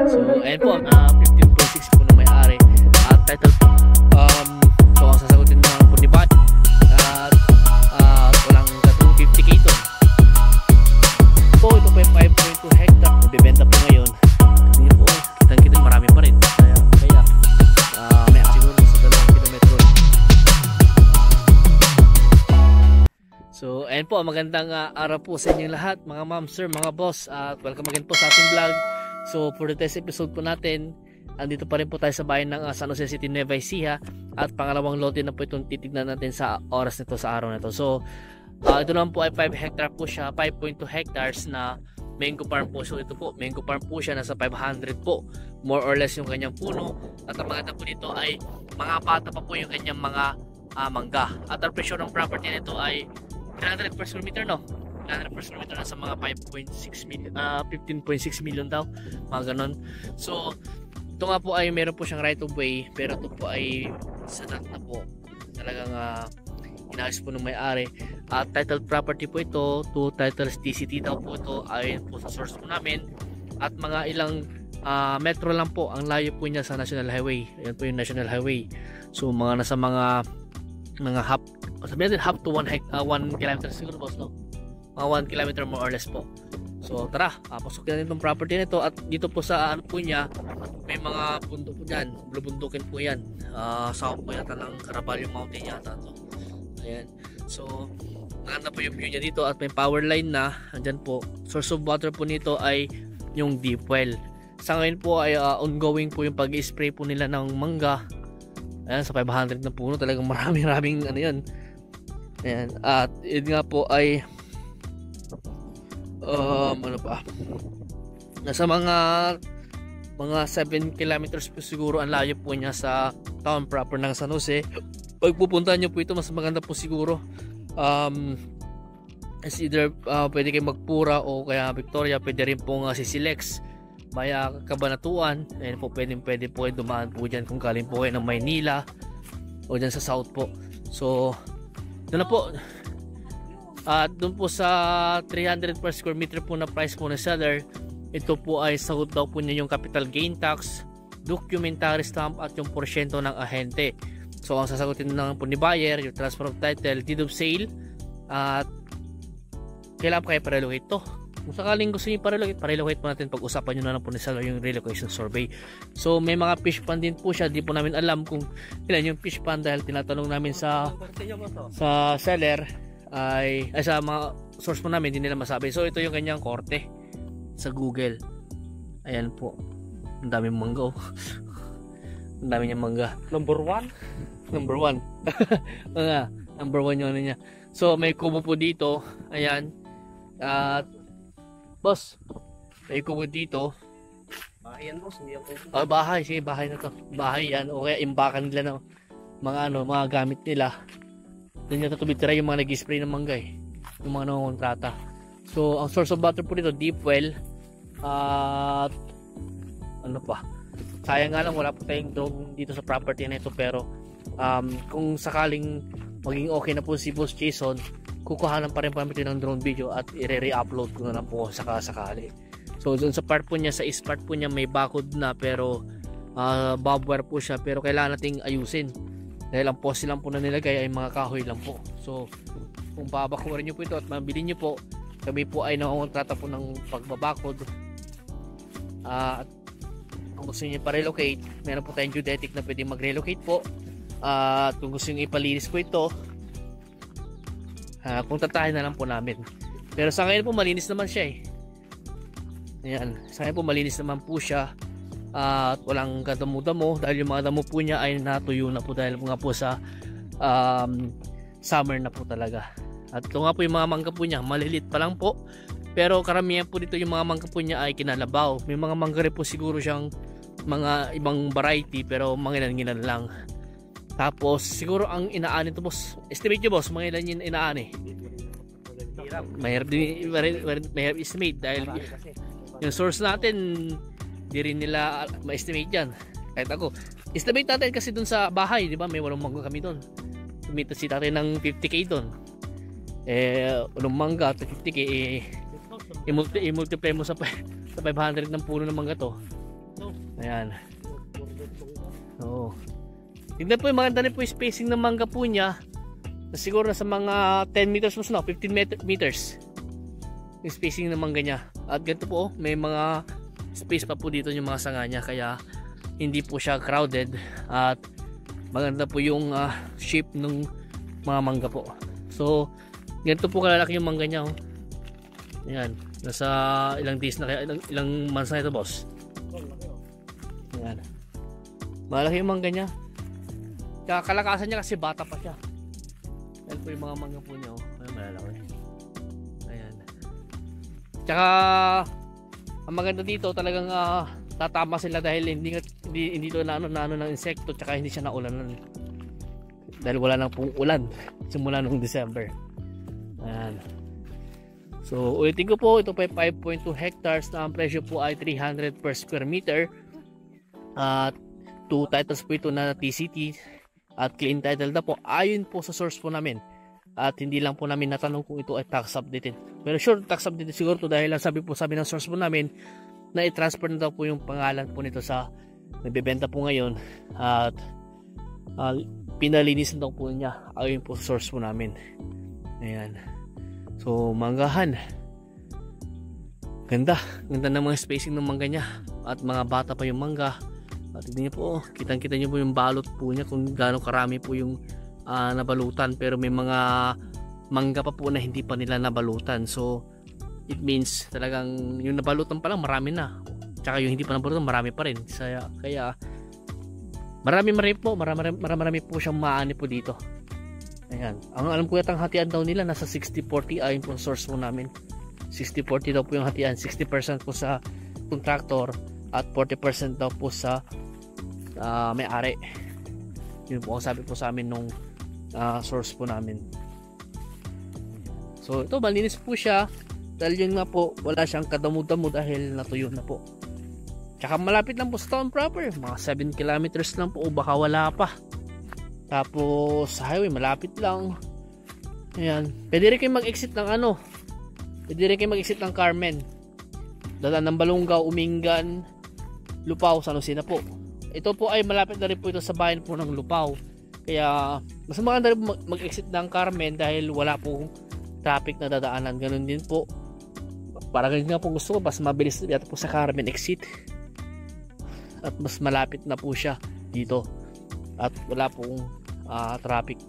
So ayun po, 15.6 po na may-ari at title po. So ang sasagutin naman po ni Bat at walang katong 50k ito po. Ito po yung 5.2 hectare nabibenta po ngayon. Hindi po, kitang-kita marami pa rin, kaya may siguro sa 2 kilometro. So ayun po, magandang araw po sa inyong lahat mga ma'am, sir, mga boss, at welcome again po sa ating vlog. So for today's episode po natin, andito pa rin po tayo sa bayan ng San Jose City, Nueva Ecija, at pangalawang lote na po itong titignan natin sa oras nito, sa araw na ito. So ito naman po ay 5 hectare po siya, 5.2 hectares na mango farm po. So ito po, mango farm po siya, nasa 500 po more or less yung kanyang puno, at ang maganda po dito ay mga bata pa po yung kanyang mga mangga. At ang presyo ng property nito ay 300 per square meter, no? 300 per square meter, nasa mga 5.6 million, 15.6 million daw, mga ganon. So ito nga po ay meron po siyang right of way, pero ito po ay sanat na po, talagang inayos po ng may-ari. At title property po ito, 2 titles TCT daw po ito, ayon po sa source po namin. At mga ilang metro lang po ang layo po niya sa National Highway. Ayan po yung National Highway. So mga nasa mga half, sabihin natin half to 1 kilometer siguro, boss, no? Mga 1 kilometer more or less po. So tara, pasok natin itong property nito. At dito po sa ano po niya, may mga bundok po dyan, bulubundukin po yan. South po yata ng Caraballo Mountain yata to. Ayan. So maganda po yung view niya dito, at may power line na andyan po. Source of water po nito ay yung deep well. Sa ngayon po ay ongoing po yung pag-spray po nila ng mangga. Ayan, sa 500 na puno, talagang maraming ano yan. Ayan. At yun nga po ay ano pa, nasa mga 7 kilometers po siguro ang layo po niya sa town proper ng San Jose. Pag pupunta nyo po ito, mas maganda po siguro is either pwede kayo Magpura o kaya Victoria, pwede rin pong Sisilex via Cabanatuan. Ayan po, pwede po kayo dumaan po dyan kung galing po kayo ng Maynila o dyan sa south po. So doon na po. At doon po sa 300 per square meter po na price po na seller, ito po ay sagot daw po niya yung capital gain tax, documentary stamp, at yung porsyento ng ahente. So ang sasagutin lang po ni buyer, yung transfer of title, deed of sale, at kailangan kayo pa-relocate to. Kung sakaling gusto niyo pa-relocate po natin, pag-usapan nyo na lang po ni seller yung relocation survey. So may mga fish pond din po siya, di po namin alam kung ilan yung fish pond dahil tinatanong namin sa seller, ay sa mga source po namin, hindi nila masabi. So ito yung kanyang korte sa Google. Ayan po, ang daming mangga, oh. Ang dami niyang mangga. Number 1 number 1 number 1 yung ano niya. So may kubo po dito. Ayan. At boss, may kubo dito. Bahay yan, boss, hindi ako. Bahay, sige, bahay na to. Bahay yan, o kaya imbakan nila ng mga gamit nila. Doon yung tutubitira yung mga nag-spray ng mangga, yung mga nangongontrata. So ang source of water po dito, deep well. At ano pa, sayang nga lang wala po tayong drone dito sa property na ito, pero kung sakaling maging okay na po si Boss Jason, kukuhanan pa rin natin ng drone video at i-re-upload ko na lang po sakali. So doon sa part po niya, sa east part po niya, may bakod na, pero barbwire po siya, pero kailangan nating ayusin dahil ang poste lang po na nilagay ay mga kahoy lang po. So kung babakurin nyo po ito at mabili nyo po, kami po ay nangongontrata po ng pagbabakod. At kung gusto nyo pa-relocate, meron po tayong geodetic na pwede mag-relocate po. At kung gusto nyo ipalinis po ito, kung tatahin na lang po namin. Pero sa ngayon po malinis naman siya, Ayan, sa ngayon po malinis naman po siya. At walang kadamo-damo dahil yung mga damo po niya ay natuyo na po dahil nga po sa summer na po talaga. At ito nga po yung mga mangga po niya, malilit pa lang po, pero karamihan po dito yung mga mangga po niya ay kinalabaw. May mga mangga rin po siguro siyang mga ibang variety, pero mangilan-ngilan lang. Tapos siguro ang inaani ito, boss, estimate nyo, boss, mga ilan yung inaani? Mahirap estimate dahil yung source natin di rin nila ma-estimate yan. Kahit ako, estimate natin kasi dun sa bahay, di ba? May 8 mangga kami dun. Tumita si tatay ng 50k dun. 8 mangga at 50k, i-multiply mo sa 500 ng puno ng mangga to. Ayan. Oo. Tignan po yung maganda rin po yung spacing ng mangga po niya. Na siguro sa mga 10 meters mas 15 meters. Yung spacing ng mangga niya. At ganito po, may mga space pa po dito yung mga sanga niya. Kaya hindi po siya crowded. At maganda po yung shape ng mga mangga po. So, ganito po kalalaki yung mangga niya. Ayan. Nasa ilang days na kaya, ilang months na ito, boss. Ayan. Malaki yung mangga niya. Kaya kalakasan niya kasi bata pa siya. Ayan po yung mga mangga po niya. Ayan, malalaki. Ayan. Tsaka ang maganda dito talagang tatama sila dahil hindi ito na ano ng insekto, tsaka hindi siya naulanan. Dahil wala nang pong ulan simula nung December. Ayan. So ulitin ko po, ito po ay 5.2 hectares na ang presyo po ay 300 per square meter. At 2 titles po ito na TCT at clean title na po ayon po sa source po namin. At hindi lang po namin natanong kung ito ay tax updated. Pero sure, tax updated siguro to dahil sabi po ng source po namin na i-transfer na daw po yung pangalan po nito sa nagbebenta po ngayon. At pinalinis na daw po niya ayon po sa source po namin. Ayan. So manggahan. Ganda ng mga spacing ng mangga niya. At mga bata pa yung mangga. At tignan niyo po, kitang-kita niyo po yung balot po niya kung gaano karami po yung nabalutan. Pero may mga mangga pa po na hindi pa nila nabalutan. So it means talagang yung nabalutan pa lang marami na. Tsaka yung hindi pa nabalutan marami pa rin. Kaya marami po siyang maani po dito. Ayan. Ang alam ko yata ang hatian daw nila nasa 60-40 ayon po source po namin. 60-40 daw po yung hatian. 60% po sa contractor at 40% daw po sa may-ari. Yun po ang sabi po sa amin nung source po namin. So ito, malinis po siya dahil yun nga po, wala siyang kadamo-damo dahil natuyo na po. Tsaka malapit lang po sa town proper, mga 7 kilometers lang po o baka wala pa. Tapos sa highway malapit lang. Ayan. Pwede rin kayo mag-exit ng pwede rin kayo mag-exit ng Carmen, dadaan ng Balongaw, Umingan, Lupao, San Jose na po. Ito po ay malapit na rin po ito sa bayan po ng Lupao. Kaya mas maganda rin mag-exit ng Carmen dahil wala pong traffic na dadaanan. Ganun din po. Para ganun nga po gusto ko, mas mabilis yata po sa Carmen exit. At mas malapit na po siya dito. At wala pong traffic.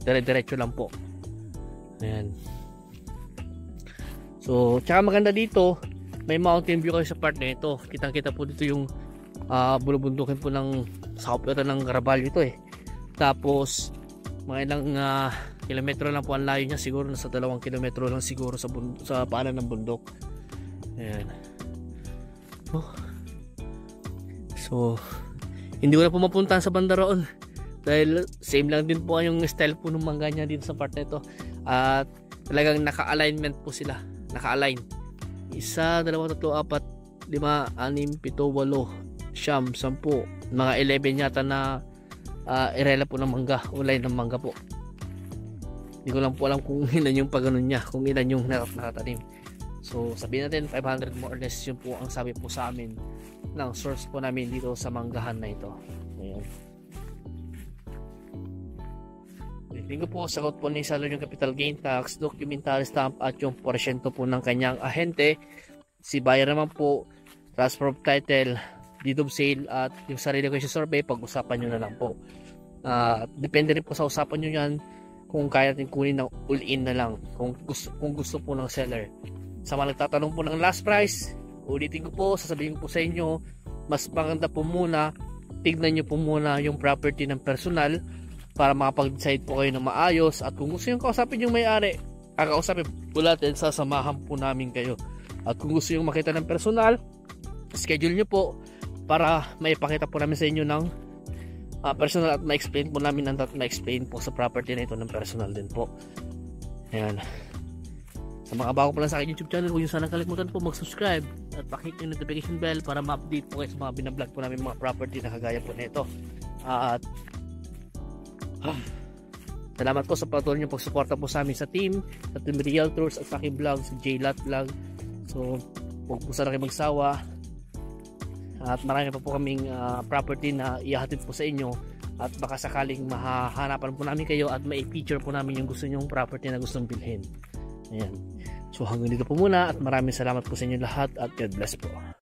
Dire-diretso lang po. Ayan. So, tsaka maganda dito, may mountain view kayo sa part na ito. Kitang-kita po dito yung bulubundukin po ng sakop ng Caraballo ito eh. Tapos mga ilang kilometro lang po ang layo niya, siguro nasa 2 kilometro lang siguro sa paanan ng bundok. Ayan. So hindi ko na po mapuntahan sa banda roon dahil same lang din po yung style po ng mangga niya dito sa part na ito. At talagang naka-alignment po sila, naka-align. 1, 2, 3, 4, 5, 6, 7, 8, 9, 10, mga 11 yata na irela po ng mangga, ulay ng mangga po. Hindi ko lang po alam kung ilan yung pagganon niya, kung ilan yung nakatanim. So sabihin natin 500 more or less, yun po ang sabi po sa amin ng source po namin dito sa manggahan na ito. Ayan. Tingnan po, sagot po ni Salon yung capital gain tax, documentary stamp at yung porsyento po ng kanyang ahente. Si buyer naman po, transfer of title, deed of sale at yung sarili ko yung survey, pag-usapan nyo na lang po. Depende rin po sa usapan nyo yan kung kaya natin kunin ng all-in na lang kung gusto po ng seller. Sa mga nagtatanong po ng last price, ulitin ko po, sasabihin ko po sa inyo, mas maganda po muna, tignan nyo po muna yung property ng personal para makapag-decide po kayo na maayos. At kung gusto yung kausapin yung may-ari, kakausapin po natin, sasamahan po namin kayo. At kung gusto yung makita ng personal, schedule nyo po para maipakita po namin sa inyo ng personal at ma-explain po namin at ma-explain po sa property na ito ng personal din po. Ayan. Sa mga bago pa lang sa aking YouTube channel, huwag nyo sana kalimutan po mag-subscribe at pakihit yung notification bell para ma-update po kayo sa mga binablog po namin mga property na kagaya po na ito. At salamat po sa patuloy nyo pagsuporta po sa amin sa team, sa Team Realtors at sa aking vlog, sa JLAT Vlog. So huwag po sana kayo magsawa at marami pa po kaming property na ihahatid po sa inyo, at baka sakaling mahahanapan po namin kayo at may feature po namin yung gusto nyong property na gustong bilhin. Ayan. So hanggang dito po muna at maraming salamat po sa inyo lahat at God bless po.